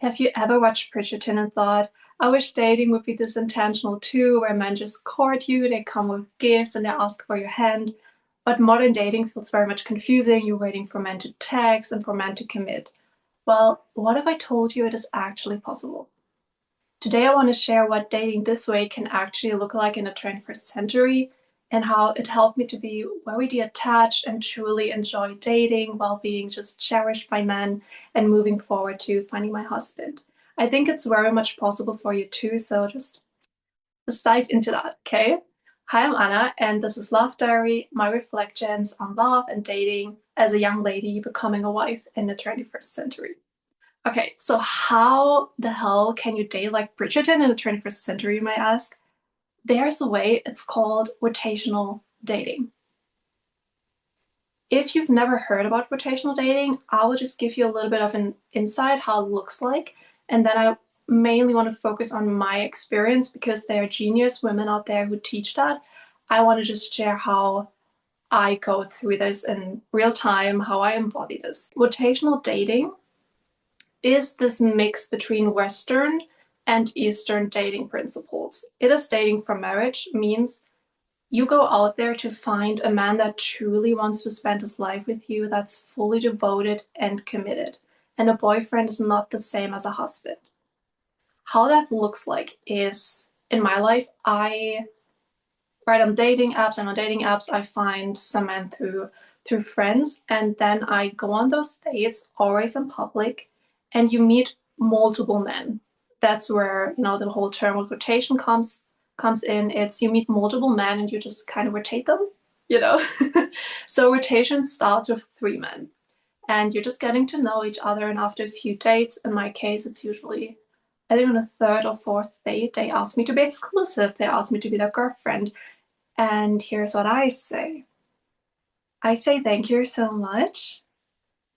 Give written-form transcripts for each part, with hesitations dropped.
Have you ever watched Bridgerton and thought, I wish dating would be this intentional too, where men just court you, they come with gifts and they ask for your hand. But modern dating feels very much confusing. You're waiting for men to text and for men to commit. Well, what if I told you it is actually possible? Today, I want to share what dating this way can actually look like in the 21st century and how it helped me to be very detached and truly enjoy dating while being just cherished by men and moving forward to finding my husband. I think it's very much possible for you too, so just let's dive into that, okay? Hi, I'm Anna, and this is Love Diary, my reflections on love and dating as a young lady becoming a wife in the 21st century. Okay, so how the hell can you date like Bridgerton in the 21st century, you might ask? There's a way, it's called rotational dating. If you've never heard about rotational dating, I will just give you a little bit of an insight how it looks like. And then I mainly want to focus on my experience because there are genius women out there who teach that. I want to just share how I go through this in real time, how I embody this. Rotational dating is this mix between Western and Eastern dating principles. It is dating for marriage, means you go out there to find a man that truly wants to spend his life with you, that's fully devoted and committed. And a boyfriend is not the same as a husband. How that looks like is in my life, I write on dating apps, and on dating apps, I find some men through friends, and then I go on those dates, always in public, and you meet multiple men. That's where the whole term of rotation comes in. It's you meet multiple men and you just kind of rotate them, you know. So rotation starts with three men, and you're just getting to know each other. And after a few dates, in my case, it's usually I think on a third or fourth date, they ask me to be exclusive. They ask me to be their girlfriend. And here's what I say. I say thank you so much.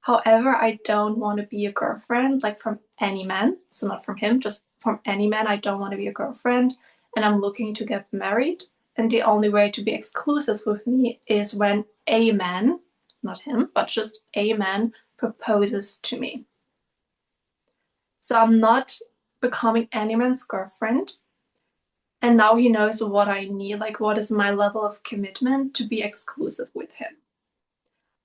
However, I don't want to be a girlfriend, like from any man. So not from him, just from any man. I don't want to be a girlfriend. And I'm looking to get married. And the only way to be exclusive with me is when a man, not him, but just a man proposes to me. So I'm not becoming any man's girlfriend. And now he knows what I need, like what is my level of commitment to be exclusive with him.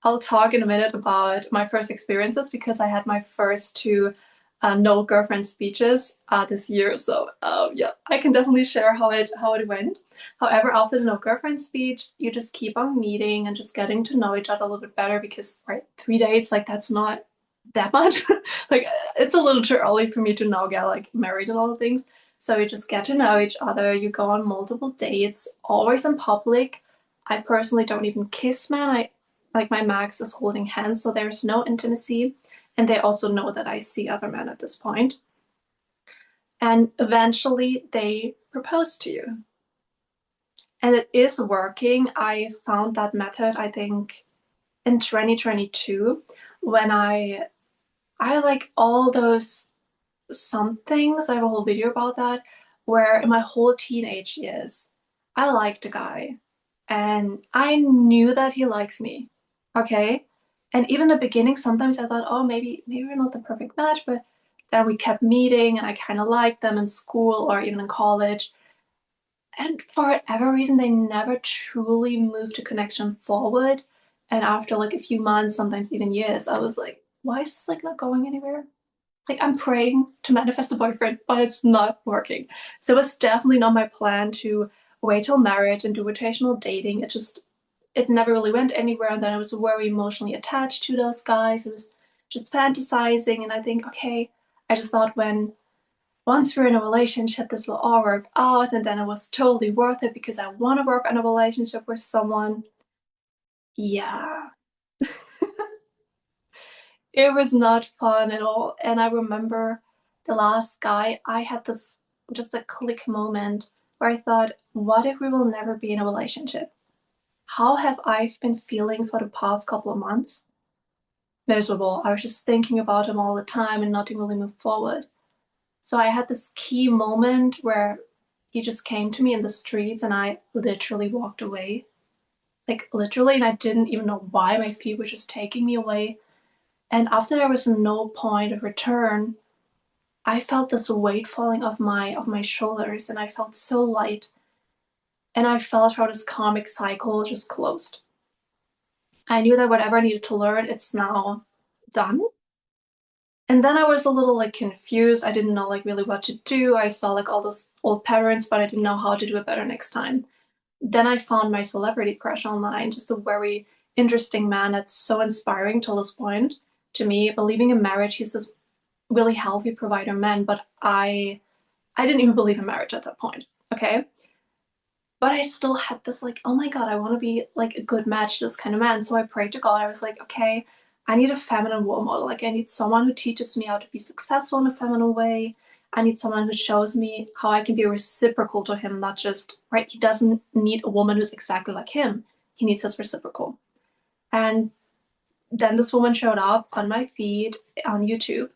I'll talk in a minute about my first experiences because I had my first two no girlfriend speeches this year. So yeah, I can definitely share how it went. However, after the no girlfriend speech, you just keep on meeting and just getting to know each other a little bit better because right, 3 dates, like that's not that much. Like it's a little too early for me to now get like married and all the things. So you just get to know each other. You go on multiple dates, always in public. I personally don't even kiss men. I like my max is holding hands, so there's no intimacy. And they also know that I see other men at this point. And eventually they propose to you. And it is working. I found that method, I think, in 2022 when I like all those some things. I have a whole video about that where in my whole teenage years, I liked a guy and I knew that he likes me. Okay. And even in the beginning, sometimes I thought, oh, maybe we're not the perfect match, but then we kept meeting and I kind of liked them in school or even in college. And for whatever reason, they never truly moved a connection forward. And after like a few months, sometimes even years, I was like, why is this like not going anywhere? Like I'm praying to manifest a boyfriend, but it's not working. So it's definitely not my plan to wait till marriage and do rotational dating. It never really went anywhere. And then I was very emotionally attached to those guys. It was just fantasizing. And I think, okay, I just thought when once we're in a relationship, this will all work out. And then it was totally worth it because I want to work on a relationship with someone. Yeah, it was not fun at all. And I remember the last guy, I had this just a click moment where I thought, what if we will never be in a relationship? How have I been feeling for the past couple of months? Miserable. I was just thinking about him all the time and nothing really moved forward. So I had this key moment where he just came to me in the streets and I literally walked away. Like literally, and I didn't even know why my feet were just taking me away. And after there was no point of return, I felt this weight falling off my shoulders, and I felt so light. And I felt how this karmic cycle just closed. I knew that whatever I needed to learn, it's now done. And then I was a little like confused. I didn't know like really what to do. I saw like all those old patterns, but I didn't know how to do it better next time. Then I found my celebrity crush online, just a very interesting man that's so inspiring till this point to me. Believing in marriage, he's this really healthy provider man, but I didn't even believe in marriage at that point. Okay. But I still had this like, oh my God, I want to be like a good match to this kind of man. So I prayed to God. I was like, okay, I need a feminine role model. Like, I need someone who teaches me how to be successful in a feminine way. I need someone who shows me how I can be reciprocal to him, not just, right? He doesn't need a woman who's exactly like him. He needs his reciprocal. And then this woman showed up on my feed on YouTube.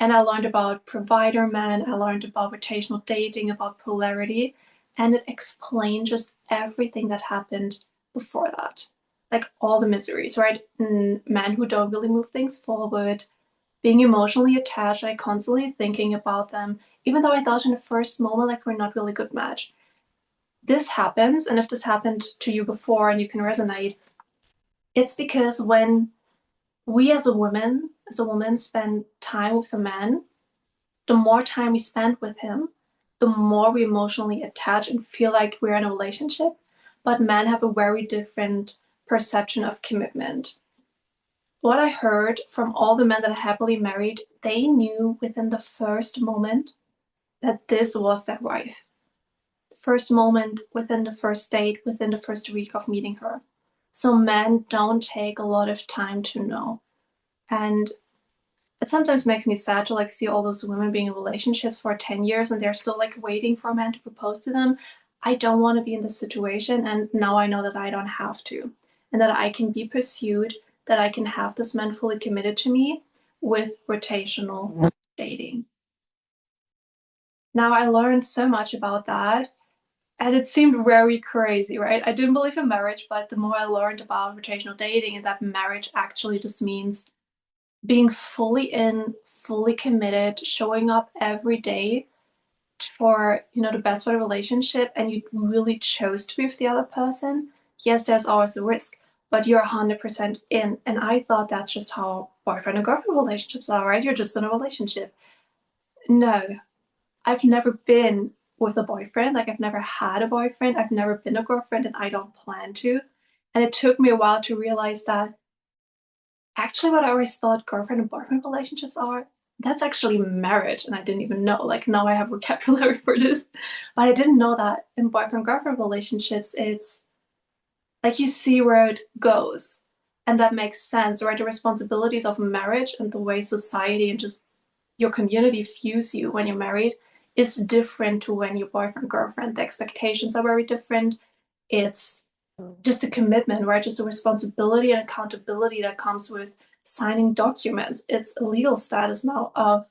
And I learned about provider men, I learned about rotational dating, about polarity, and it explained just everything that happened before that. Like all the miseries, right? Men who don't really move things forward, being emotionally attached, like constantly thinking about them, even though I thought in the first moment, like we're not really good match. This happens, and if this happened to you before and you can resonate, it's because when we as a woman spend time with a man, the more time we spend with him, the more we emotionally attach and feel like we're in a relationship. But men have a very different perception of commitment. What I heard from all the men that are happily married, they knew within the first moment that this was their wife. The first moment, within the first date, within the first week of meeting her. So men don't take a lot of time to know. And it sometimes makes me sad to like see all those women being in relationships for 10 years and they're still like waiting for a man to propose to them. I don't want to be in this situation, and now I know that I don't have to, and that I can be pursued, that I can have this man fully committed to me with rotational dating. Now I learned so much about that, and it seemed very crazy, right? I didn't believe in marriage, but the more I learned about rotational dating and that marriage actually just means being fully in, fully committed, showing up every day for, the best for the relationship, and you really chose to be with the other person. Yes, there's always a risk, but you're 100% in. And I thought that's just how boyfriend and girlfriend relationships are, right? You're just in a relationship. No, I've never been with a boyfriend. Like, I've never had a boyfriend. I've never been a girlfriend, and I don't plan to. And it took me a while to realize that actually what I always thought girlfriend and boyfriend relationships are, that's actually marriage. And I didn't even know. Like, now I have vocabulary for this. But I didn't know that in boyfriend girlfriend relationships, it's like you see where it goes. And that makes sense, right? The responsibilities of marriage and the way society and just your community views you when you're married is different to when you're boyfriend girlfriend. The expectations are very different. It's just a commitment, right? Just a responsibility and accountability that comes with signing documents. It's a legal status now of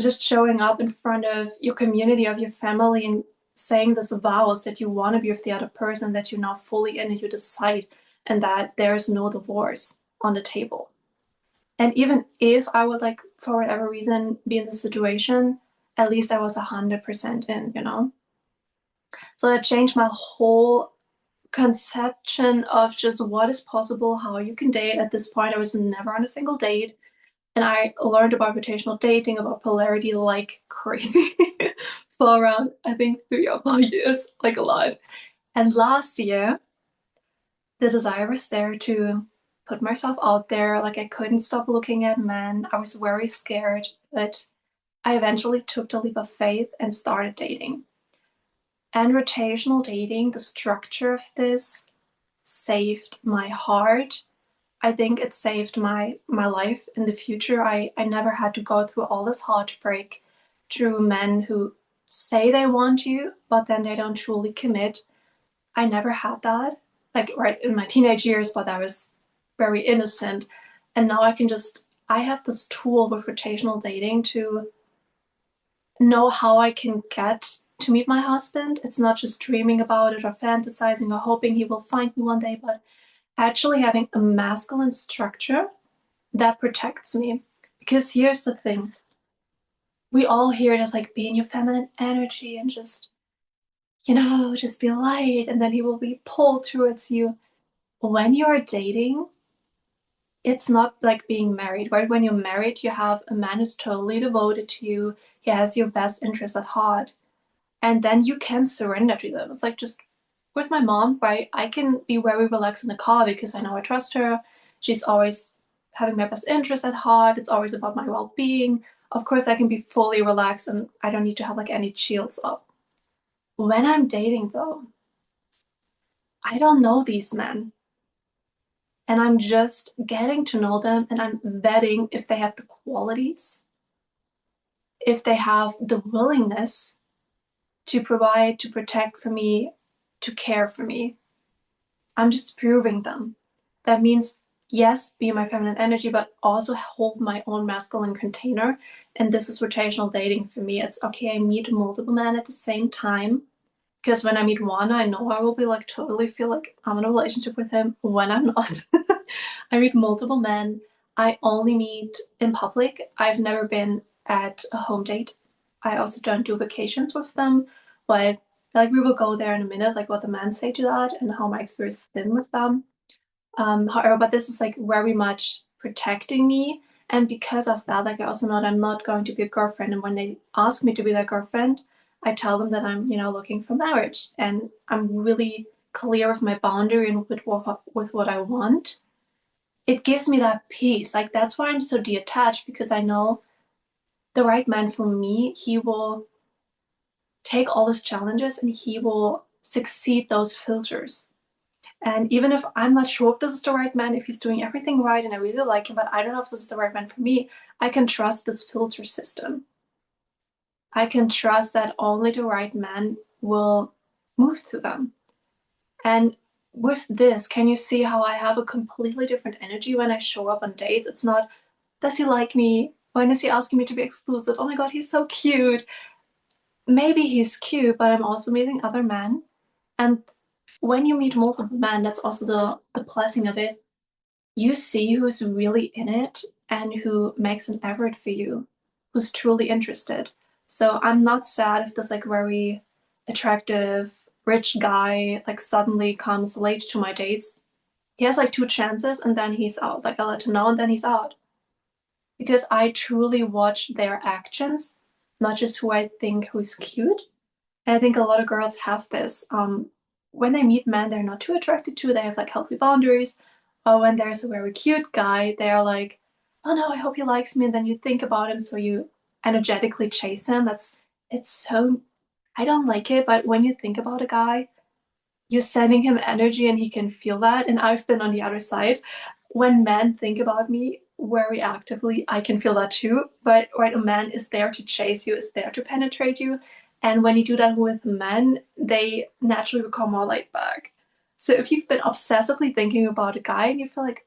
just showing up in front of your community, of your family, and saying this vows that you want to be with the other person, that you're now fully in and you decide, and that there's no divorce on the table. And even if I would, like, for whatever reason, be in this situation, at least I was 100% in. So that changed my whole conception of just what is possible, how you can date. At this point, I was never on a single date. And I learned about rotational dating, about polarity like crazy for around, I think, 3 or 4 years, like a lot. And last year, the desire was there to put myself out there. Like, I couldn't stop looking at men. I was very scared, but I eventually took the leap of faith and started dating. And rotational dating, the structure of this saved my heart. I think it saved my life in the future. I never had to go through all this heartbreak through men who say they want you, but then they don't truly commit. I never had that. Like, right in my teenage years, but I was very innocent. And now I have this tool with rotational dating to know how I can get to meet my husband. It's not just dreaming about it or fantasizing or hoping he will find me one day, but actually having a masculine structure that protects me. Because here's the thing, we all hear it as like be in your feminine energy and just be light, and then he will be pulled towards you. When you're dating, it's not like being married, right? When you're married, you have a man who's totally devoted to you. He has your best interest at heart. And then you can surrender to them. It's like just with my mom, right? I can be very relaxed in the car because I know I trust her. She's always having my best interest at heart. It's always about my well being. Of course, I can be fully relaxed and I don't need to have like any shields up. When I'm dating, though, I don't know these men. And I'm just getting to know them and I'm vetting if they have the qualities, if they have the willingness to provide, to protect for me, to care for me. I'm just proving them. That means, yes, be my feminine energy, but also hold my own masculine container. And this is rotational dating for me. It's okay, I meet multiple men at the same time. Because when I meet one, I know I will be like totally feel like I'm in a relationship with him when I'm not. I meet multiple men. I only meet in public. I've never been at a home date. I also don't do vacations with them, but like we will go there in a minute, like what the men say to that and how my experience has been with them. However, but this is like very much protecting me. And because of that, like I also know that I'm not going to be a girlfriend. And when they ask me to be their girlfriend, I tell them that I'm, looking for marriage. And I'm really clear with my boundary and with what I want. It gives me that peace. Like that's why I'm so detached because I know the right man for me, he will take all those challenges and he will succeed those filters. And even if I'm not sure if this is the right man, if he's doing everything right and I really like him, but I don't know if this is the right man for me, I can trust this filter system. I can trust that only the right man will move through them. And with this, can you see how I have a completely different energy when I show up on dates? It's not, does he like me? When is he asking me to be exclusive? Oh my God, he's so cute. Maybe he's cute, but I'm also meeting other men. And when you meet multiple men, that's also the blessing of it. You see who's really in it and who makes an effort for you, who's truly interested. So I'm not sad if this like very attractive, rich guy like suddenly comes late to my dates. He has like two chances and then he's out. Like I let him know and then he's out. Because I truly watch their actions, not just who I think who's cute. And I think a lot of girls have this. When they meet men they're not too attracted to, they have like healthy boundaries. Or when there's a very cute guy, they're like, oh no, I hope he likes me. And then you think about him, so you energetically chase him. It's so, I don't like it, but when you think about a guy, you're sending him energy and he can feel that. And I've been on the other side. When men think about me very actively, I can feel that too. But right, a man is there to chase you, is there to penetrate you. And when you do that with men, they naturally become more laid back. So if you've been obsessively thinking about a guy and you feel like,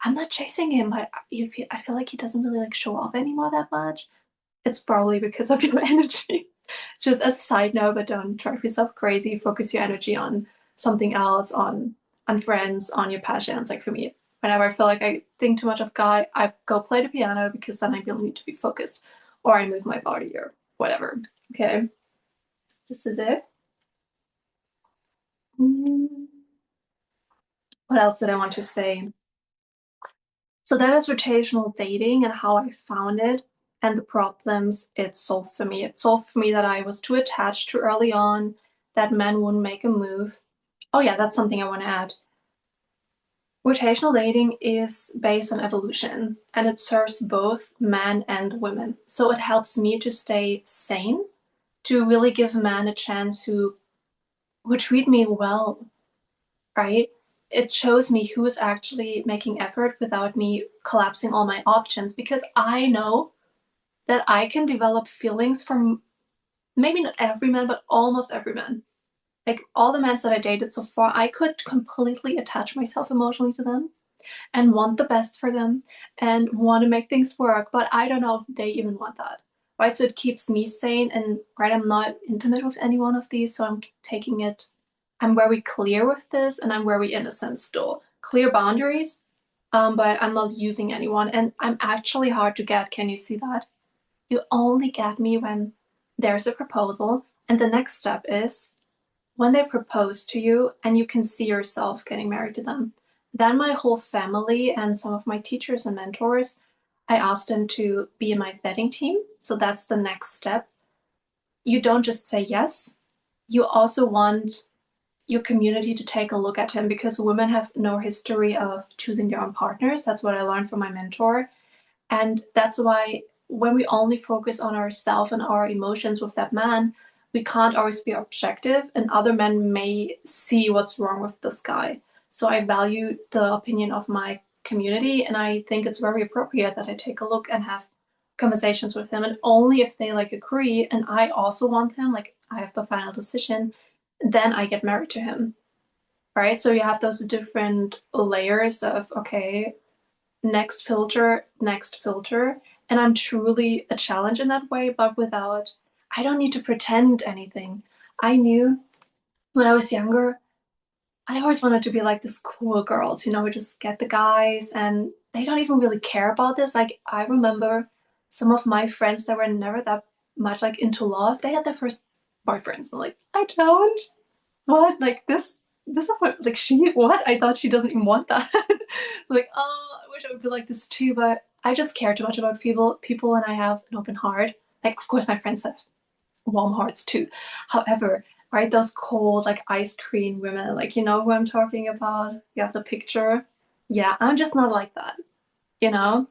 I'm not chasing him, I feel like he doesn't really like show up anymore that much, it's probably because of your energy. Just as a side note, but don't drive yourself crazy. Focus your energy on something else, on friends, on your passions. Like for me, whenever I feel like I think too much of guy, I go play the piano because then I really need to be focused, or I move my body or whatever. Okay, this is it. Mm, What else did I want to say? So that is rotational dating and how I found it and the problems it solved for me. It solved for me that I was too attached too early on, that men wouldn't make a move. Oh yeah, that's something I want to add. Rotational dating is based on evolution and it serves both men and women. So it helps me to stay sane, to really give men a chance who treat me well, right? It shows me who is actually making effort without me collapsing all my options because I know that I can develop feelings from maybe not every man, but almost every man. Like all the men that I dated so far, I could completely attach myself emotionally to them and want the best for them and want to make things work. But I don't know if they even want that. Right. So it keeps me sane. And right, I'm not intimate with any one of these. So I'm taking it, I'm very clear with this and I'm very innocent still. Clear boundaries, but I'm not using anyone. And I'm actually hard to get. Can you see that? You only get me when there's a proposal. And the next step is when they propose to you and you can see yourself getting married to them. Then my whole family and some of my teachers and mentors, I asked them to be in my vetting team. So that's the next step. You don't just say yes, you also want your community to take a look at him because women have no history of choosing their own partners. That's what I learned from my mentor. And that's why when we only focus on ourselves and our emotions with that man, we can't always be objective, and other men may see what's wrong with this guy. So I value the opinion of my community, and I think it's very appropriate that I take a look and have conversations with him. And only if they like agree, and I also want him, like I have the final decision, then I get married to him. Right? So you have those different layers of okay, next filter, next filter. And I'm truly a challenge in that way, but without, I don't need to pretend anything. I knew when I was younger, I always wanted to be like this cool girls, who just get the guys and they don't even really care about this. Like, I remember some of my friends that were never that much like into love, they had their first boyfriends. I'm like, I don't. What? Like this is what like she what? I thought she doesn't even want that. So like, oh, I wish I would be like this too, but I just care too much about people and I have an open heart. Like of course my friends have warm hearts too. However, right, those cold, like ice cream women, like you know who I'm talking about? You have the picture. Yeah, I'm just not like that, you know?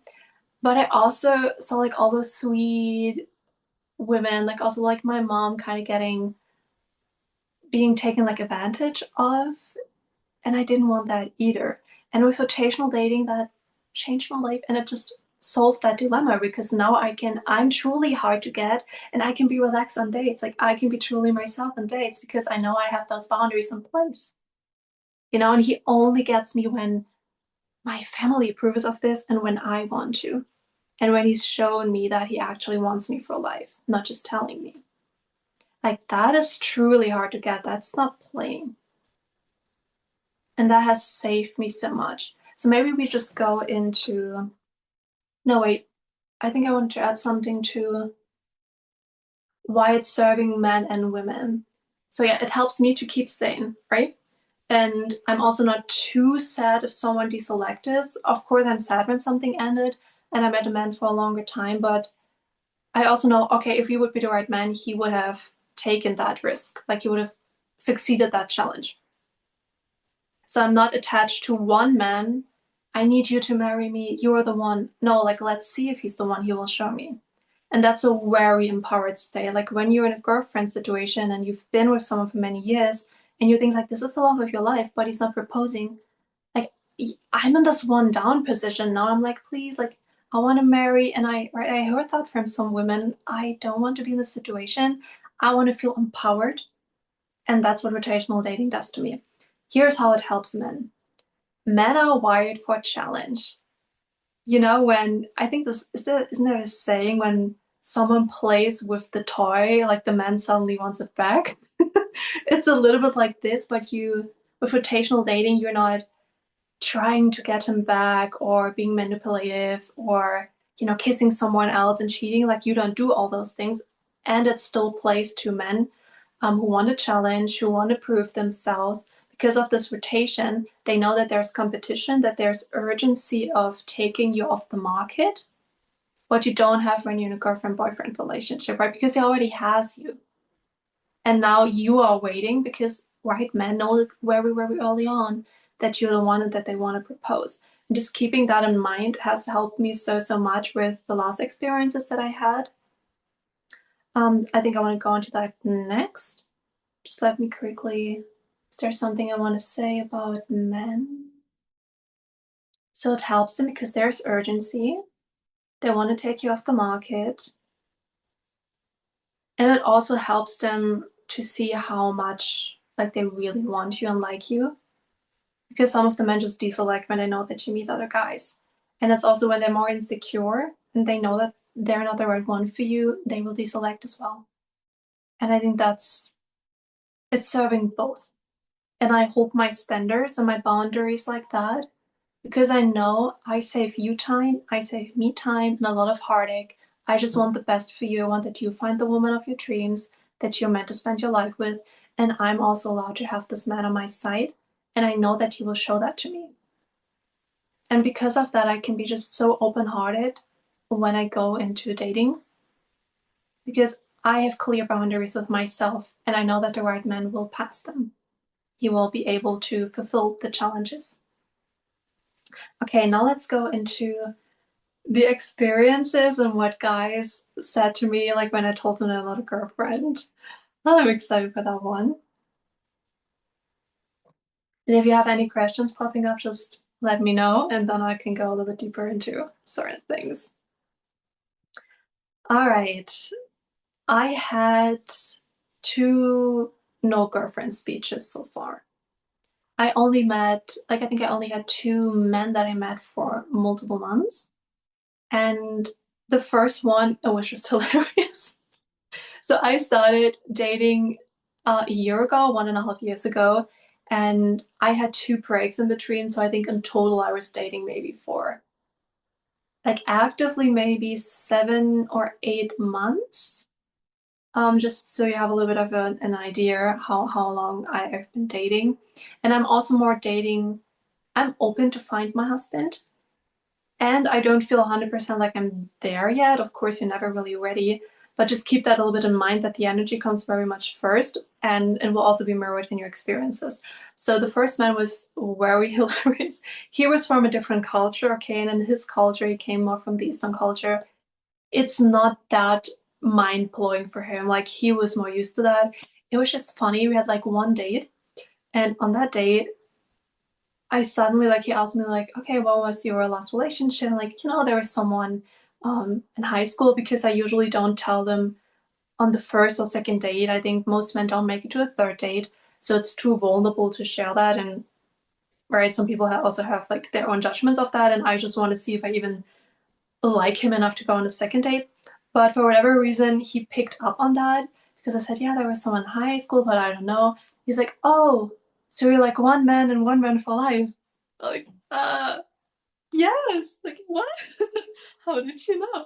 But I also saw like all those sweet women, like also like my mom kind of getting being taken like advantage of, and I didn't want that either. And with rotational dating, that changed my life, and it just solved that dilemma because now I'm truly hard to get, and I can be relaxed on dates. Like I can be truly myself on dates because I know I have those boundaries in place. And he only gets me when my family approves of this and when I want to. And when he's shown me that he actually wants me for life, not just telling me. Like that is truly hard to get. That's not playing. And that has saved me so much. So maybe we just go into. No, wait. I think I want to add something to why it's serving men and women. So yeah, it helps me to keep sane, right? And I'm also not too sad if someone deselects. Of course, I'm sad when something ended and I met a man for a longer time, but I also know, okay, if he would be the right man, he would have taken that risk. Like he would have succeeded that challenge. So I'm not attached to one man. I need you to marry me. You're the one. No, like, let's see if he's the one he will show me. And that's a very empowered state. Like, when you're in a girlfriend situation and you've been with someone for many years and you think, like, this is the love of your life, but he's not proposing. Like, I'm in this one down position now. I'm like, please, like, I want to marry. And I heard that from some women. I don't want to be in this situation. I want to feel empowered. And that's what rotational dating does to me. Here's how it helps men. Men are wired for challenge. When I think isn't there a saying when someone plays with the toy, like the man suddenly wants it back? It's a little bit like this, but with rotational dating, you're not trying to get him back or being manipulative or, kissing someone else and cheating. Like you don't do all those things. And it still plays to men who want a challenge, who want to prove themselves. Because of this rotation, they know that there's competition, that there's urgency of taking you off the market, what you don't have when you're in a girlfriend-boyfriend relationship, right? Because he already has you. And now you are waiting because, right, men know very, very early on that you're the one and that they want to propose. And just keeping that in mind has helped me so, so much with the last experiences that I had. I think I want to go into that next. Just let me quickly. Is there something I want to say about men? So it helps them because there's urgency. They want to take you off the market. And it also helps them to see how much like they really want you and like you. Because some of the men just deselect when they know that you meet other guys. And it's also when they're more insecure and they know that they're not the right one for you, they will deselect as well. And I think it's serving both. And I hold my standards and my boundaries like that because I know I save you time, I save me time and a lot of heartache. I just want the best for you. I want that you find the woman of your dreams that you're meant to spend your life with. And I'm also allowed to have this man on my side. And I know that he will show that to me. And because of that, I can be just so open hearted when I go into dating because I have clear boundaries with myself and I know that the right man will pass them. He will be able to fulfill the challenges. Okay, now let's go into the experiences and what guys said to me, like when I told them I'm not a girlfriend. I'm excited for that one. And if you have any questions popping up, just let me know, and then I can go a little bit deeper into certain things. All right. I had two no girlfriend speeches so far. I only met, like, I think I only had two men that I met for multiple months. And the first one, it was just hilarious. So I started dating a year ago, 1.5 years ago, and I had two breaks in between. So I think in total I was dating maybe for like actively maybe 7 or 8 months. Just so you have a little bit of an idea how long I've been dating. And I'm also more dating, I'm open to find my husband. And I don't feel 100% like I'm there yet. Of course, you're never really ready, but just keep that a little bit in mind that the energy comes very much first and it will also be mirrored in your experiences. So the first man was very hilarious. He was from a different culture, okay, and in his culture, he came more from the Eastern culture. It's not that mind blowing for him. Like he was more used to that. It was just funny. We had like one date, and on that date, I suddenly like he asked me like, okay, what was your last relationship? Like, there was someone in high school because I usually don't tell them on the first or second date. I think most men don't make it to a third date, so it's too vulnerable to share that. And right, some people also have like their own judgments of that, and I just want to see if I even like him enough to go on a second date. But for whatever reason, he picked up on that because I said, yeah, there was someone in high school, but I don't know. He's like, oh, so you're like one man and one man for life. Like, yes. Like, what? How did you know?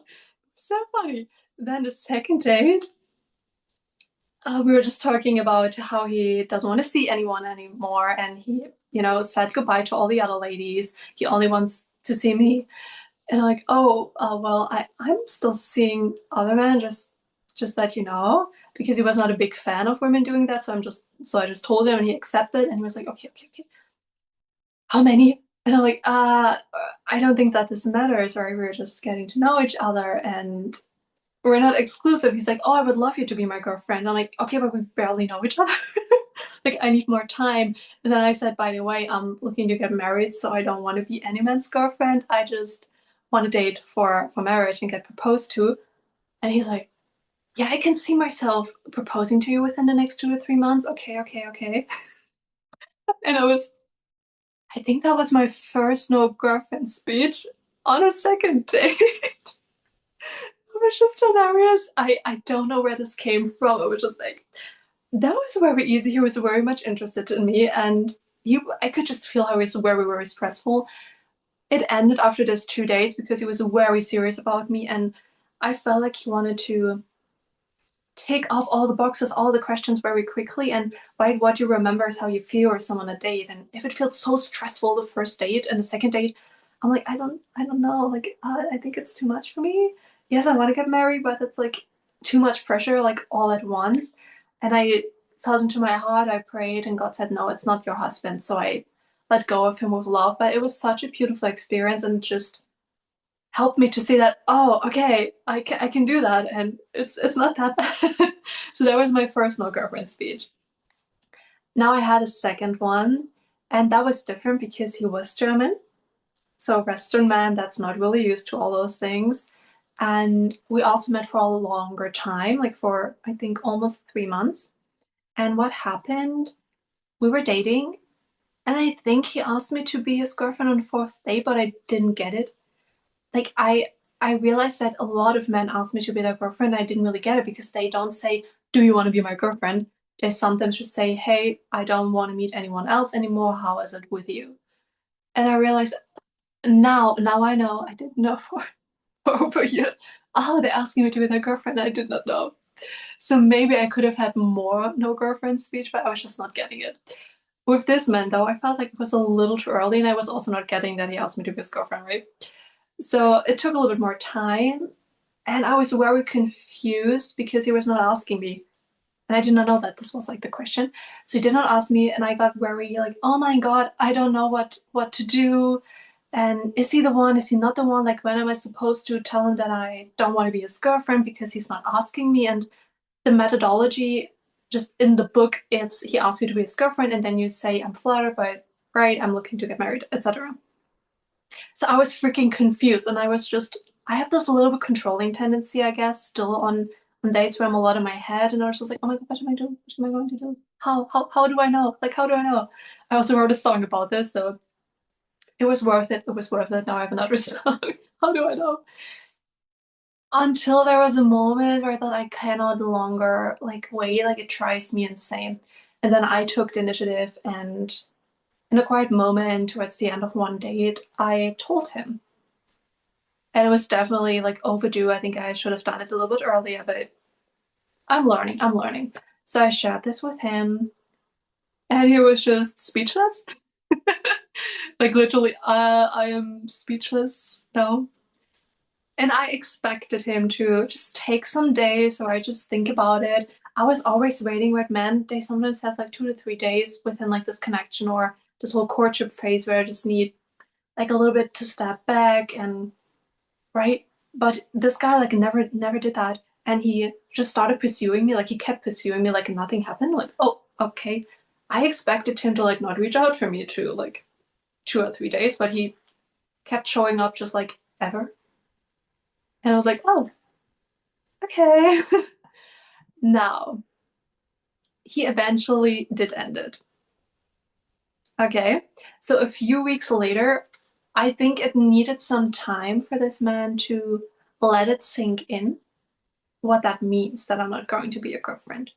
So funny. Then the second date, we were just talking about how he doesn't want to see anyone anymore. And he, said goodbye to all the other ladies. He only wants to see me. And like, oh, well, I'm still seeing other men, just that you know, because he was not a big fan of women doing that. So I just told him, and he accepted, and he was like, okay, okay, okay. How many? And I'm like, I don't think that this matters, right? We're just getting to know each other, and we're not exclusive. He's like, oh, I would love you to be my girlfriend. I'm like, okay, but we barely know each other. Like, I need more time. And then I said, by the way, I'm looking to get married, so I don't want to be any man's girlfriend. I just want to date for marriage and get proposed to. And he's like, yeah, I can see myself proposing to you within the next 2 to 3 months. Okay, okay, okay. And I think that was my first no girlfriend speech on a second date. It was just hilarious. I don't know where this came from. It was just like, that was very easy. He was very much interested in me, and I could just feel how he was very, very stressful. It ended after those 2 days because he was very serious about me, and I felt like he wanted to take off all the boxes, all the questions very quickly, and write what you remember is how you feel or someone a date. And if it feels so stressful the first date and the second date, I'm like, I don't know. Like, I think it's too much for me. Yes, I want to get married, but it's like too much pressure, like all at once. And I felt into my heart. I prayed, and God said, no, it's not your husband. So I let go of him with love. But it was such a beautiful experience, and just helped me to see that, oh, okay, I can do that, and it's not that bad. So that was my first no girlfriend speech. Now I had a second one, and that was different because he was German, so Western man that's not really used to all those things. And we also met for a longer time, like for I think almost 3 months. And what happened, we were dating, and I think he asked me to be his girlfriend on the fourth date, but I didn't get it. Like, I realized that a lot of men ask me to be their girlfriend. I didn't really get it because they don't say, do you want to be my girlfriend? They sometimes just say, hey, I don't want to meet anyone else anymore. How is it with you? And I realized now I know I didn't know for over a year. Oh, they're asking me to be their girlfriend. I did not know. So maybe I could have had more no girlfriend speech, but I was just not getting it. With this man, though, I felt like it was a little too early, and I was also not getting that he asked me to be his girlfriend, right? So it took a little bit more time, and I was very confused because he was not asking me. And I did not know that this was like the question. So he did not ask me, and I got very like, oh my God, I don't know what to do. And is he the one? Is he not the one? Like, when am I supposed to tell him that I don't want to be his girlfriend because he's not asking me? And the methodology, just in the book, it's he asks you to be his girlfriend, and then you say, I'm flattered, but right, I'm looking to get married, etc. So I was freaking confused, and I have this little bit controlling tendency, I guess, still on dates where I'm a lot in my head, and I was just like, oh my God, what am I doing? What am I going to do? How do I know? Like, how do I know? I also wrote a song about this, so it was worth it. It was worth it. Now I have another song. How do I know? Until there was a moment where I thought I cannot longer like wait, like it drives me insane. And then I took the initiative, and in a quiet moment towards the end of one date, I told him. And it was definitely like overdue. I think I should have done it a little bit earlier, but I'm learning. I'm learning. So I shared this with him, and he was just speechless. Like literally, I am speechless now. And I expected him to just take some days or I just think about it. I was always waiting with men. They sometimes have like 2 to 3 days within like this connection or this whole courtship phase where I just need like a little bit to step back and right. But this guy like never did that. And he just started pursuing me. Like he kept pursuing me like nothing happened. Like, oh, okay. I expected him to like not reach out for me to like 2 or 3 days, but he kept showing up just like ever. And I was like, oh, okay. Now, he eventually did end it. Okay. So a few weeks later, I think it needed some time for this man to let it sink in what that means that I'm not going to be a girlfriend,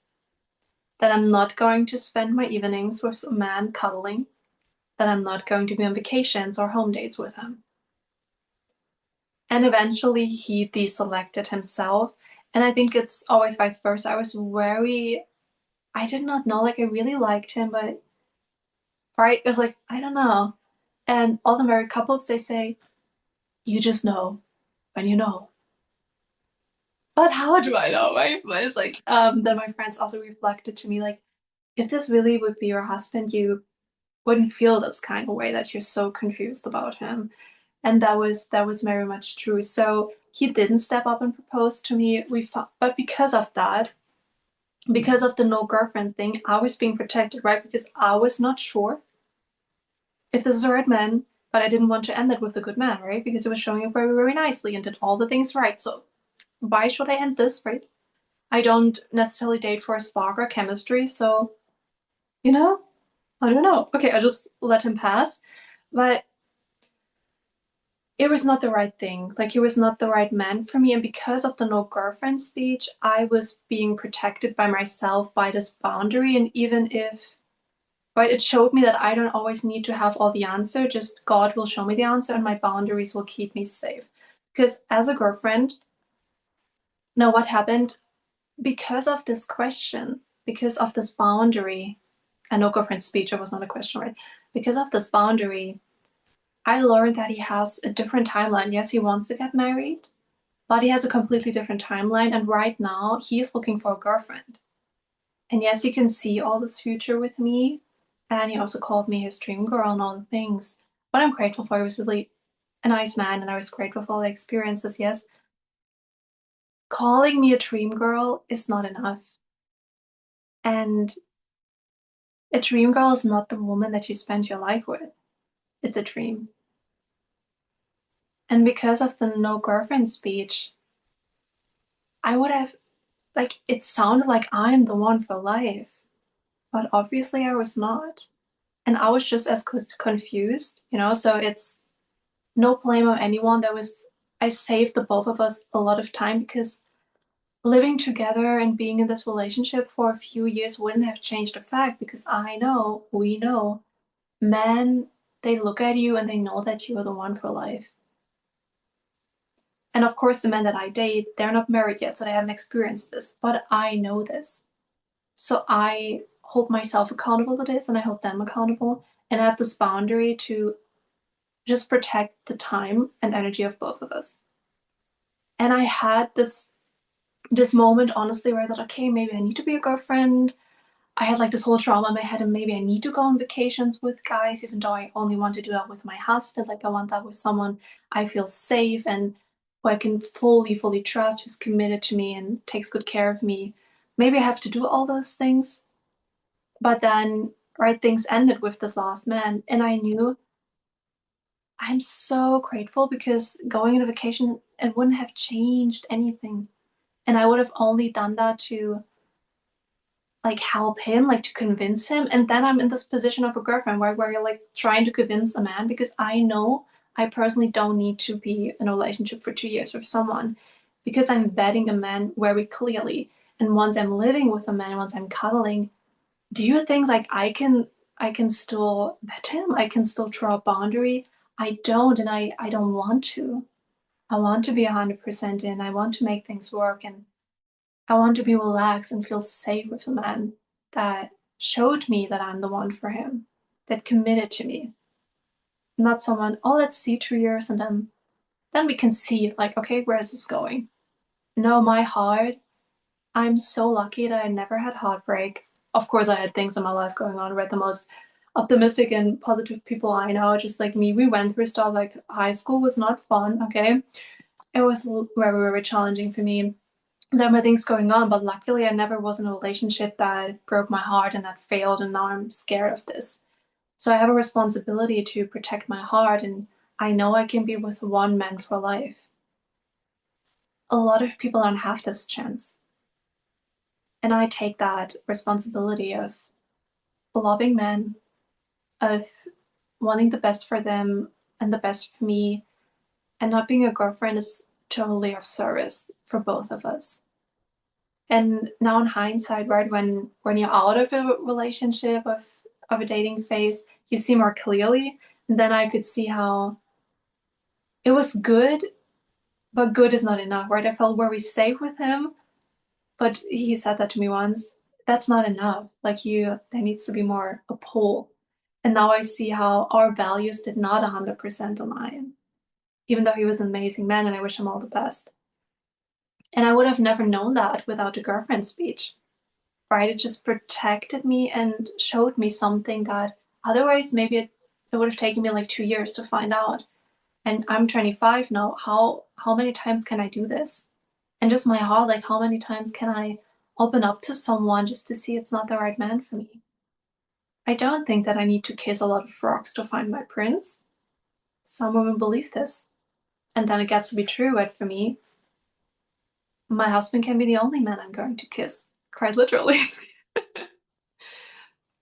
that I'm not going to spend my evenings with a man cuddling, that I'm not going to be on vacations or home dates with him. And eventually he deselected himself. And I think it's always vice versa. I did not know, like I really liked him, but right, it was like, I don't know. And all the married couples, they say, you just know when you know. But how do I know, right? But it's like, then my friends also reflected to me, like, if this really would be your husband, you wouldn't feel this kind of way that you're so confused about him. And that was very much true. So he didn't step up and propose to me. But because of that, because of the no girlfriend thing, I was being protected, right? Because I was not sure if this is the right man, but I didn't want to end it with a good man, right? Because it was showing up very, very nicely and did all the things right. So why should I end this, right? I don't necessarily date for a spark or chemistry, so you know, I don't know. Okay, I just let him pass. But it was not the right thing. Like he was not the right man for me. And because of the no girlfriend speech, I was being protected by myself by this boundary. And even if right, it showed me that I don't always need to have all the answer, just God will show me the answer and my boundaries will keep me safe. Because as a girlfriend, now what happened? Because of this question, because of this boundary, and no girlfriend speech, it was not a question, right? Because of this boundary, I learned that he has a different timeline. Yes, he wants to get married, but he has a completely different timeline. And right now, he's looking for a girlfriend. And yes, he can see all this future with me. And he also called me his dream girl and all the things. What I'm grateful for, he was really a nice man, and I was grateful for all the experiences, yes. Calling me a dream girl is not enough. And a dream girl is not the woman that you spend your life with. It's a dream. And because of the no girlfriend speech, I would have, like, it sounded like I'm the one for life. But obviously I was not. And I was just as confused, So it's no blame on anyone. I saved the both of us a lot of time because living together and being in this relationship for a few years wouldn't have changed the fact because we know, men, they look at you and they know that you are the one for life. And of course, the men that I date, they're not married yet, so they haven't experienced this. But I know this. So I hold myself accountable to this and I hold them accountable. And I have this boundary to just protect the time and energy of both of us. And I had this moment honestly where I thought, okay, maybe I need to be a girlfriend. I had like this whole trauma in my head, and maybe I need to go on vacations with guys, even though I only want to do that with my husband. Like I want that with someone I feel safe and who I can fully trust, who's committed to me and takes good care of me. Maybe I have to do all those things. But then, right, things ended with this last man, and I knew I'm so grateful because going on a vacation, it wouldn't have changed anything. And I would have only done that to like help him, like to convince him. And then I'm in this position of a girlfriend where you're like trying to convince a man because I know I personally don't need to be in a relationship for 2 years with someone because I'm vetting a man very clearly. And once I'm living with a man, once I'm cuddling, do you think like I can still vet him? I can still draw a boundary? I don't, and I don't want to. I want to be 100% in. I want to make things work, and I want to be relaxed and feel safe with a man that showed me that I'm the one for him, that committed to me. Not someone, oh, let's see 2 years and then we can see like, okay, where is this going? No, my heart, I'm so lucky that I never had heartbreak. Of course, I had things in my life going on. We're the most optimistic and positive people I know, just like me. We went through stuff like high school was not fun, okay? It was very challenging for me. There were things going on, but luckily I never was in a relationship that broke my heart and that failed, and now I'm scared of this. So I have a responsibility to protect my heart, and I know I can be with one man for life. A lot of people don't have this chance. And I take that responsibility of loving men, of wanting the best for them and the best for me, and not being a girlfriend is totally of service for both of us. And now in hindsight, right, when you're out of a relationship of a dating phase, you see more clearly. And then I could see how it was good, but good is not enough, right? I felt very safe with him, but he said that to me once. That's not enough. Like there needs to be more a pull. And now I see how our values did not 100% align, even though he was an amazing man and I wish him all the best. And I would have never known that without the girlfriend speech, right? It just protected me and showed me something that otherwise maybe it would have taken me like 2 years to find out. And I'm 25 now. How many times can I do this? And just my heart, like how many times can I open up to someone just to see it's not the right man for me? I don't think that I need to kiss a lot of frogs to find my prince. Some women believe this. And then it gets to be true, but for me, my husband can be the only man I'm going to kiss, quite literally.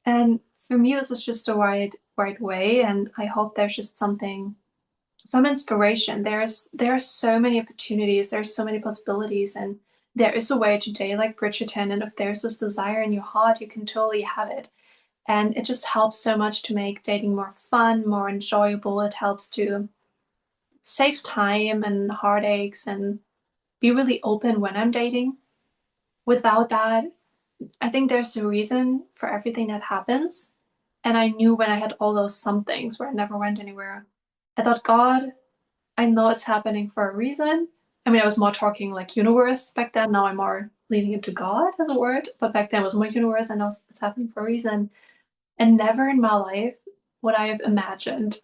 And for me, this is just the right way, and I hope there's just some inspiration. There are so many opportunities, there's so many possibilities, and there is a way to date like Bridgerton. And if there's this desire in your heart, you can totally have it. And it just helps so much to make dating more fun, more enjoyable. It helps to save time and heartaches and be really open when I'm dating. Without that, I think there's a reason for everything that happens. And I knew when I had all those somethings where I never went anywhere, I thought, God, I know it's happening for a reason. I mean, I was more talking like universe back then. Now I'm more leaning into God as a word. But back then it was more universe. I know it's happening for a reason. And never in my life would I have imagined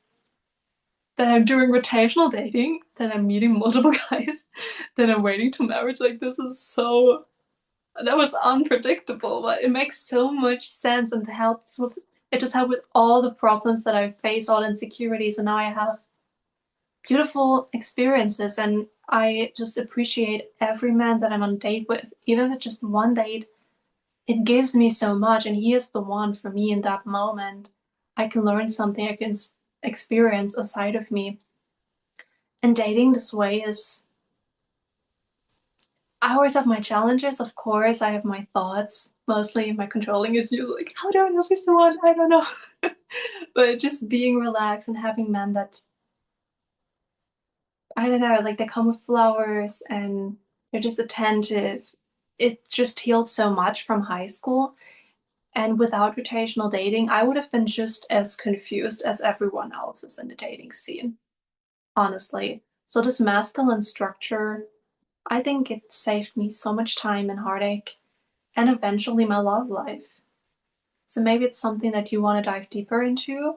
that I'm doing rotational dating, that I'm meeting multiple guys, that I'm waiting to marriage. Like, this is so that was unpredictable, but it makes so much sense and helps with it just helped with all the problems that I face, all insecurities, and now I have beautiful experiences and I just appreciate every man that I'm on a date with. Even if it's just one date, it gives me so much and he is the one for me in that moment. I can learn something, I can experience a side of me. And dating this way is I always have my challenges, of course. I have my thoughts, mostly my controlling issues, like, how do I know she's the one? I don't know. But just being relaxed and having men that I don't know, like they come with flowers and they're just attentive. It just healed so much from high school. And without rotational dating, I would have been just as confused as everyone else is in the dating scene, honestly. So this masculine structure, I think it saved me so much time and heartache and eventually my love life. So maybe it's something that you want to dive deeper into.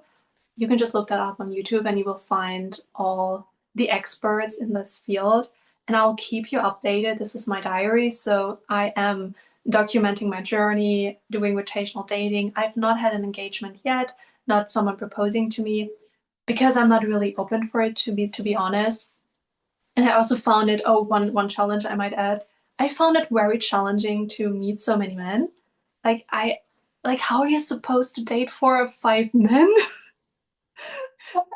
You can just look that up on YouTube and you will find all the experts in this field. And I'll keep you updated. This is my diary. So I am documenting my journey, doing rotational dating. I've not had an engagement yet, not someone proposing to me because I'm not really open for it to be honest. And I also found it, oh, one challenge I might add. I found it very challenging to meet so many men. Like I like how are you supposed to date 4 or 5 men?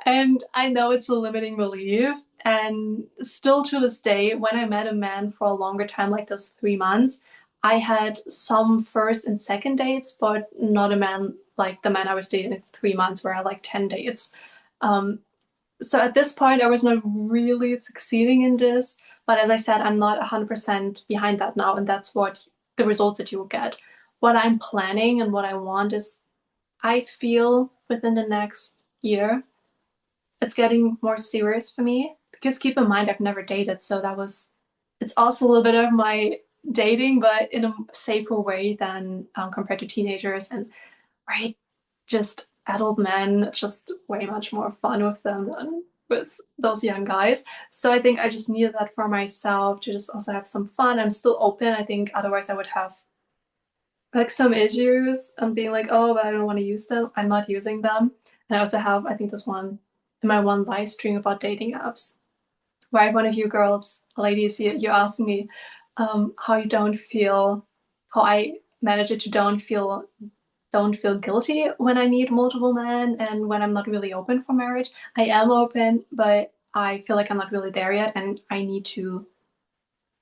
And I know it's a limiting belief. And still to this day, when I met a man for a longer time, like those 3 months, I had some first and second dates, but not a man like the man I was dating in 3 months where I had like 10 dates. Um, so at this point, I was not really succeeding in this. But as I said, I'm not 100% behind that now. And that's what the results that you will get. What I'm planning and what I want is I feel within the next year it's getting more serious for me because keep in mind I've never dated, so that was it's also a little bit of my dating, but in a safer way than compared to teenagers and right, just adult men, just way much more fun with them than with those young guys. So I think I just needed that for myself to just also have some fun. I'm still open. I think otherwise I would have like some issues and being like, oh, but I don't want to use them. I'm not using them. And I also have, I think this one in my one live stream about dating apps, right? One of you girls, ladies, you asked me how you don't feel, how I manage it to don't feel guilty when I meet multiple men and when I'm not really open for marriage. I am open, but I feel like I'm not really there yet, and I need to,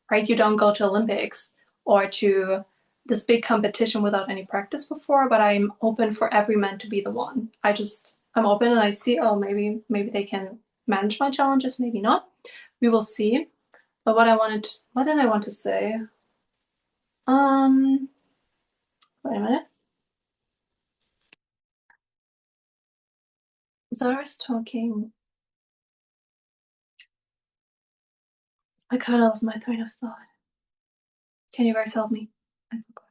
right? You don't go to Olympics or to this big competition without any practice before, but I'm open for every man to be the one. I'm open and I see, oh, maybe they can manage my challenges, maybe not. We will see. But what did I want to say? Um, Wait a minute. So I was talking, I kind of lost my train of thought. Can you guys help me? I forgot.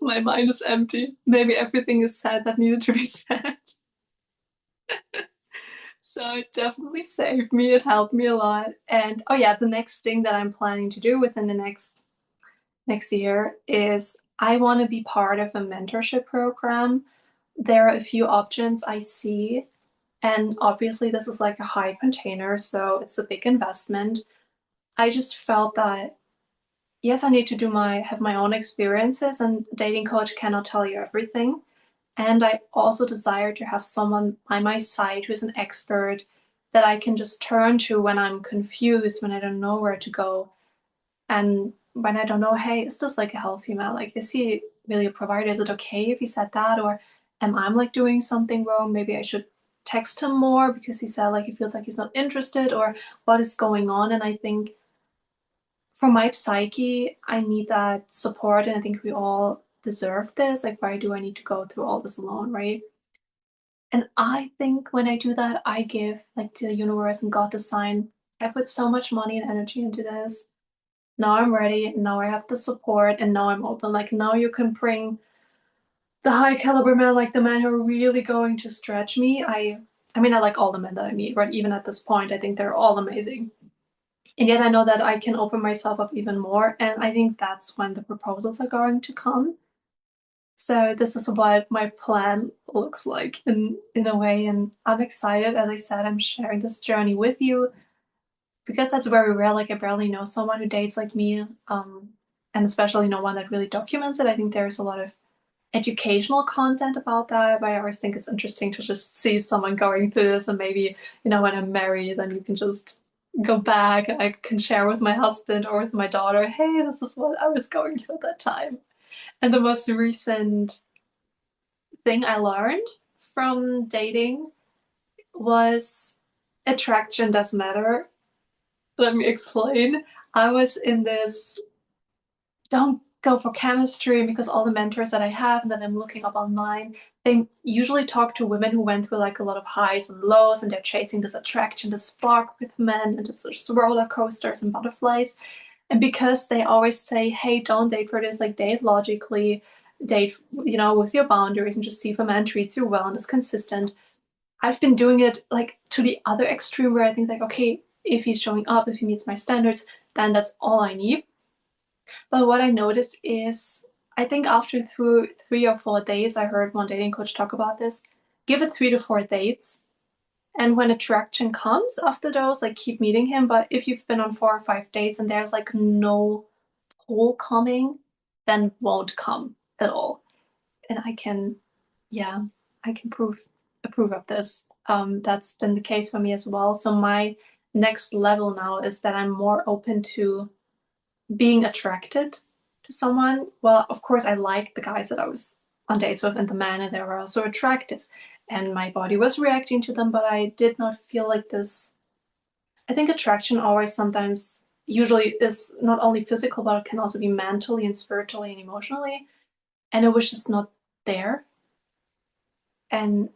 My mind is empty. Maybe everything is said that needed to be said. So it definitely saved me. It helped me a lot. And oh yeah, the next thing that I'm planning to do within the next year is I want to be part of a mentorship program. There are a few options I see, and obviously this is like a high container, so it's a big investment. I just felt that yes, I need to have my own experiences, and a dating coach cannot tell you everything. And I also desire to have someone by my side who's an expert that I can just turn to when I'm confused, when I don't know where to go, and when I don't know, hey, is this like a healthy man? Like, is he really a provider? Is it okay if he said that? Or am I like doing something wrong? Maybe I should text him more because he said like he feels like he's not interested, or what is going on? And I think for my psyche, I need that support, and I think we all deserve this. Like, why do I need to go through all this alone, right? And I think when I do that, I give like to the universe and God the sign. I put so much money and energy into this. Now I'm ready. Now I have the support, and now I'm open. Like now you can bring the high caliber men, like the men who are really going to stretch me. I mean, I like all the men that I meet, right? Even at this point, I think they're all amazing. And yet I know that I can open myself up even more. And I think that's when the proposals are going to come. So this is what my plan looks like in a way. And I'm excited. As I said, I'm sharing this journey with you because that's very rare. Like I barely know someone who dates like me. And especially no one that really documents it. I think there's a lot of educational content about that, but I always think it's interesting to just see someone going through this, and maybe, when I'm married, then you can just go back and I can share with my husband or with my daughter, hey, this is what I was going through at that time. And the most recent thing I learned from dating was attraction does matter. Let me explain. I was in this don't go for chemistry because all the mentors that I have and that I'm looking up online, they usually talk to women who went through like a lot of highs and lows and they're chasing this attraction, this spark with men and just roller coasters and butterflies. And because they always say, hey, don't date for this, like date logically, date, with your boundaries and just see if a man treats you well and is consistent. I've been doing it like to the other extreme where I think like, okay, if he's showing up, if he meets my standards, then that's all I need. But what I noticed is, I think after through 3 or 4 days, I heard one dating coach talk about this. Give it 3 to 4 dates. And when attraction comes after those, like keep meeting him. But if you've been on 4 or 5 dates and there's like no pull coming, then won't come at all. And yeah, I can approve of this. That's been the case for me as well. So my next level now is that I'm more open to being attracted to someone. Well, of course, I liked the guys that I was on dates with and the men, and they were also attractive. And my body was reacting to them, but I did not feel like this. I think attraction always sometimes, usually, is not only physical, but it can also be mentally and spiritually and emotionally. And it was just not there. And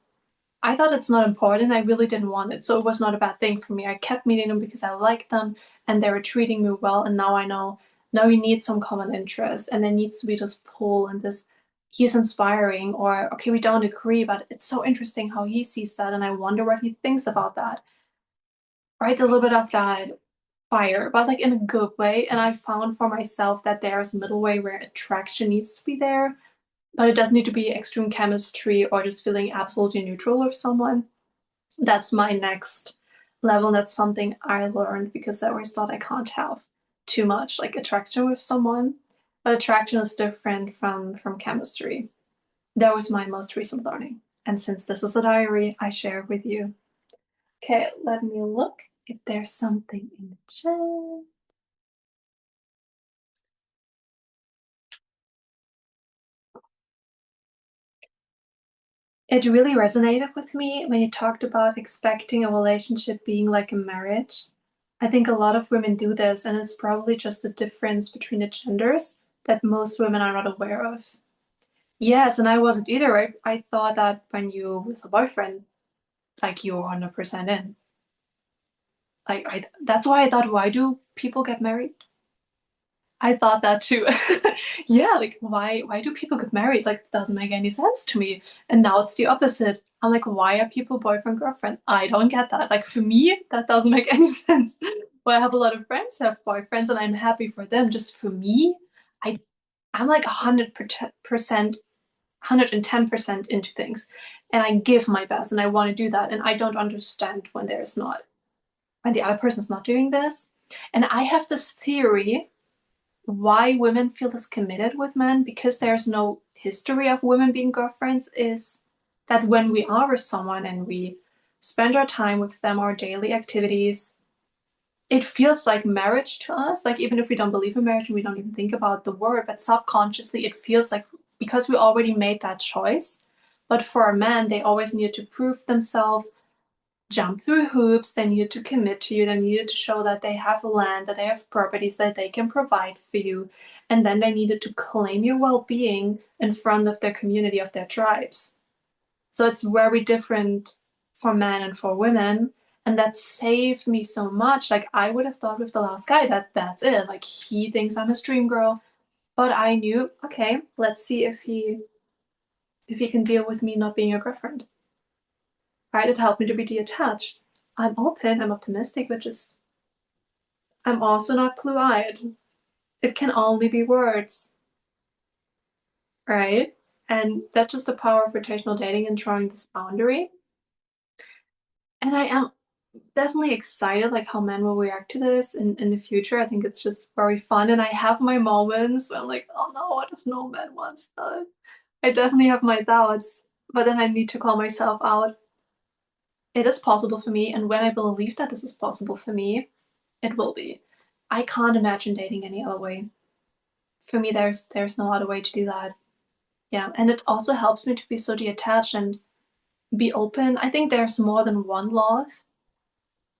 I thought it's not important. I really didn't want it. So it was not a bad thing for me. I kept meeting them because I liked them and they were treating me well. And now I know now we need some common interest and there needs to be this pull and this he's inspiring or okay, we don't agree, but it's so interesting how he sees that and I wonder what he thinks about that. Right? A little bit of that fire, but like in a good way. And I found for myself that there's a middle way where attraction needs to be there, but it doesn't need to be extreme chemistry or just feeling absolutely neutral with someone. That's my next level. That's something I learned because I always thought I can't have too much like attraction with someone. But attraction is different from chemistry. That was my most recent learning. And since this is a diary, I share it with you. Okay, let me look if there's something in the chat. It really resonated with me when you talked about expecting a relationship being like a marriage. I think a lot of women do this, and it's probably just a difference between the genders that most women are not aware of. Yes, and I wasn't either. I thought that when you with a boyfriend, like you were 100% in. Like that's why I thought, why do people get married? I thought that too. Yeah, like why do people get married? Like it doesn't make any sense to me. And now it's the opposite. I'm like, why are people boyfriend girlfriend? I don't get that. Like for me, that doesn't make any sense. But I have a lot of friends who have boyfriends, and I'm happy for them. Just for me, I I'm like 100%, 110% into things, and I give my best, and I want to do that. And I don't understand when the other person's not doing this. And I have this theory why women feel this committed with men because there's no history of women being girlfriends is that when we are with someone and we spend our time with them, our daily activities, it feels like marriage to us. Like even if we don't believe in marriage and we don't even think about the word, but subconsciously it feels like because we already made that choice. But for a man, they always need to prove themselves, jump through hoops. They needed to commit to you. They needed to show that they have land, that they have properties, that they can provide for you. And then they needed to claim your well being in front of their community, of their tribes. So it's very different for men and for women. And that saved me so much. Like I would have thought with the last guy that that's it. Like he thinks I'm his dream girl. But I knew, okay, let's see if he can deal with me not being a girlfriend. Right? It helped me to be detached. I'm open, I'm optimistic, but just I'm also not blue-eyed. It can only be words, right? And that's just the power of rotational dating and drawing this boundary. And I am definitely excited like how men will react to this in the future. I think it's just very fun. And I have my moments where I'm like, oh no, what if no man wants that? I definitely have my doubts, but then I need to call myself out. It is possible for me, and when I believe that this is possible for me, it will be. I can't imagine dating any other way. For me, there's no other way to do that. Yeah, and it also helps me to be so detached and be open. I think there's more than one love.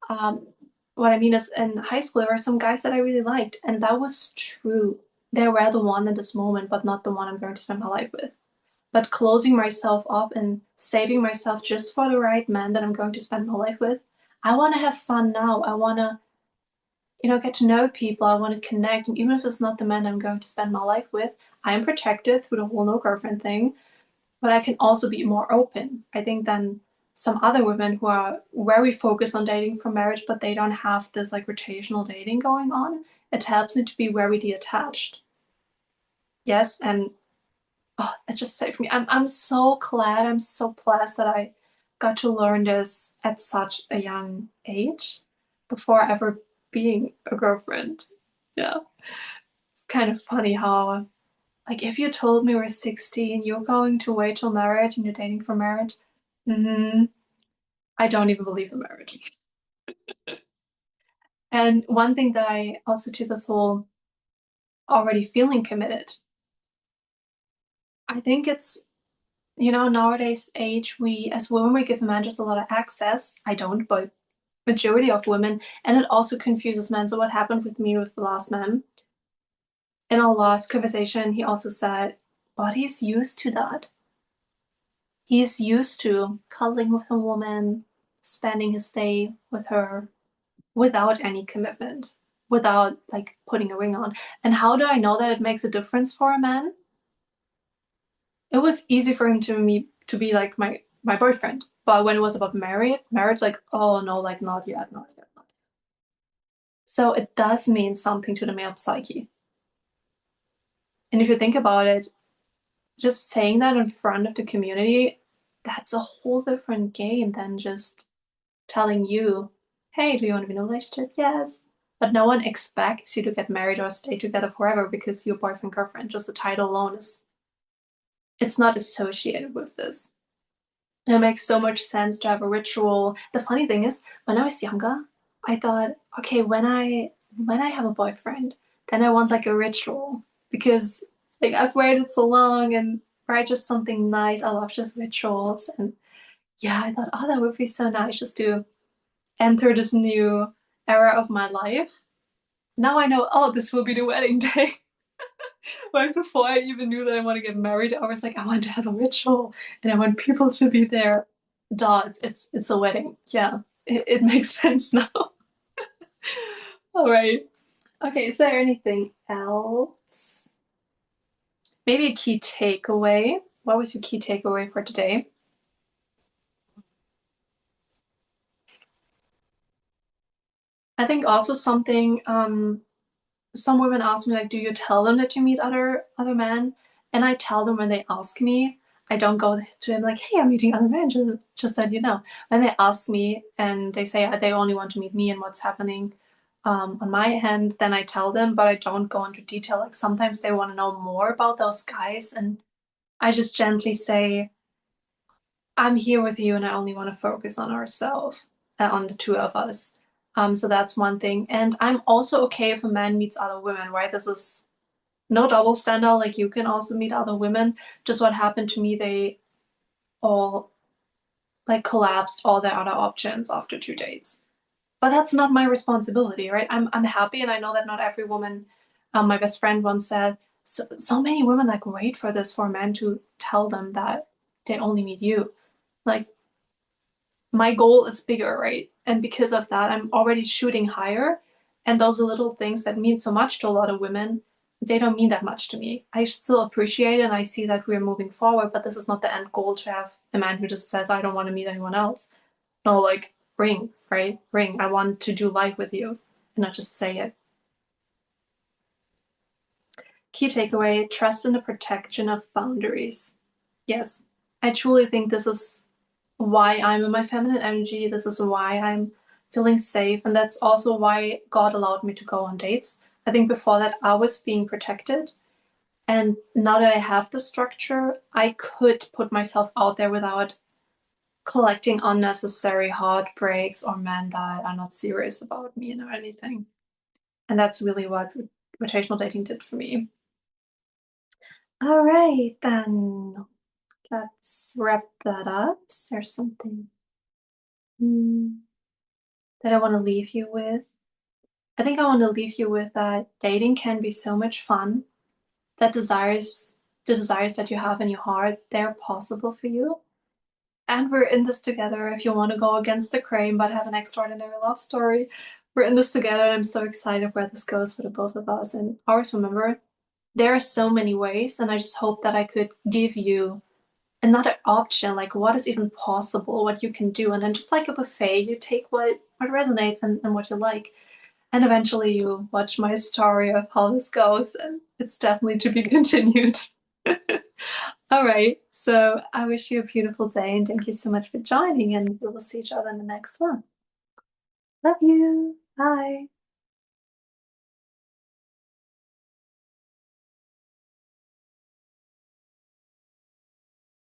Um, what I mean is, in high school, there were some guys that I really liked, and that was true. They were the one in this moment, but not the one I'm going to spend my life with. But closing myself up and saving myself just for the right man that I'm going to spend my life with, I want to have fun now. I want to, get to know people. I want to connect. And even if it's not the man I'm going to spend my life with, I am protected through the whole no girlfriend thing, but I can also be more open, I think, than some other women who are very focused on dating for marriage, but they don't have this like rotational dating going on. It helps me to be very detached. Yes, and oh, that just saved me. I'm so glad, I'm so blessed that I got to learn this at such a young age before ever being a girlfriend. Yeah. It's kind of funny how, like, if you told me we're 16, you're going to wait till marriage and you're dating for marriage, I don't even believe in marriage. And one thing that I also to this whole already feeling committed, I think it's, nowadays age, we as women, we give men just a lot of access. I don't, but majority of women, and it also confuses men. So what happened with me with the last man? In our last conversation, he also said, but he's used to that. He's used to cuddling with a woman, spending his day with her without any commitment, without like putting a ring on. And how do I know that it makes a difference for a man? It was easy for him to be like my boyfriend. But when it was about marriage, like, oh no, like not yet, not yet, not yet. So it does mean something to the male psyche. And if you think about it, just saying that in front of the community, that's a whole different game than just telling you, hey, do you want to be in a relationship? Yes. But no one expects you to get married or stay together forever because you're boyfriend, girlfriend. Just the title alone is, it's not associated with this. And it makes so much sense to have a ritual. The funny thing is, when I was younger, I thought, okay, when I have a boyfriend, then I want like a ritual because like I've waited so long and write just something nice. I love just rituals. And yeah, I thought, oh, that would be so nice just to enter this new era of my life. Now I know, oh, this will be the wedding day. Right before I even knew that I want to get married, I was like, I want to have a ritual and I want people to be there. Duh, it's a wedding. Yeah, it makes sense now. All right. Okay, is there anything else? Maybe a key takeaway. What was your key takeaway for today? I think also something some women ask me like, do you tell them that you meet other men? And I tell them when they ask me. I don't go to them like, hey, I'm meeting other men, just that you know. When they ask me and they say they only want to meet me and what's happening on my end, then I tell them, but I don't go into detail. Like sometimes they want to know more about those guys, and I just gently say, I'm here with you, and I only want to focus on ourselves, on the two of us. So that's one thing. And I'm also okay if a man meets other women, right? This is no double standard. Like you can also meet other women. Just what happened to me, they all like collapsed all their other options after 2 dates. But that's not my responsibility, right? I'm happy, and I know that not every woman. My best friend once said, so many women like wait for this for a man to tell them that they only meet you. Like my goal is bigger, right? And because of that, I'm already shooting higher. And those are little things that mean so much to a lot of women. They don't mean that much to me. I still appreciate it and I see that we're moving forward, but this is not the end goal to have a man who just says, I don't want to meet anyone else. No, like, ring, right? Ring. I want to do life with you and not just say it. Key takeaway, trust in the protection of boundaries. Yes, I truly think this is why I'm in my feminine energy. This is why I'm feeling safe. And that's also why God allowed me to go on dates. I think before that, I was being protected. And now that I have the structure, I could put myself out there without collecting unnecessary heartbreaks or men that are not serious about me or anything. And that's really what rotational dating did for me. All right, then let's wrap that up. Is there something hmm, that I want to leave you with? I think I want to leave you with that dating can be so much fun. That the desires that you have in your heart, they're possible for you. And we're in this together. If you want to go against the grain but have an extraordinary love story, we're in this together. And I'm so excited where this goes for the both of us. And always remember, there are so many ways. And I just hope that I could give you another option, like what is even possible, what you can do. And then just like a buffet, you take what resonates and what you like. And eventually you watch my story of how this goes, and it's definitely to be continued. All right, so I wish you a beautiful day and thank you so much for joining, and we will see each other in the next one. Love you. Bye.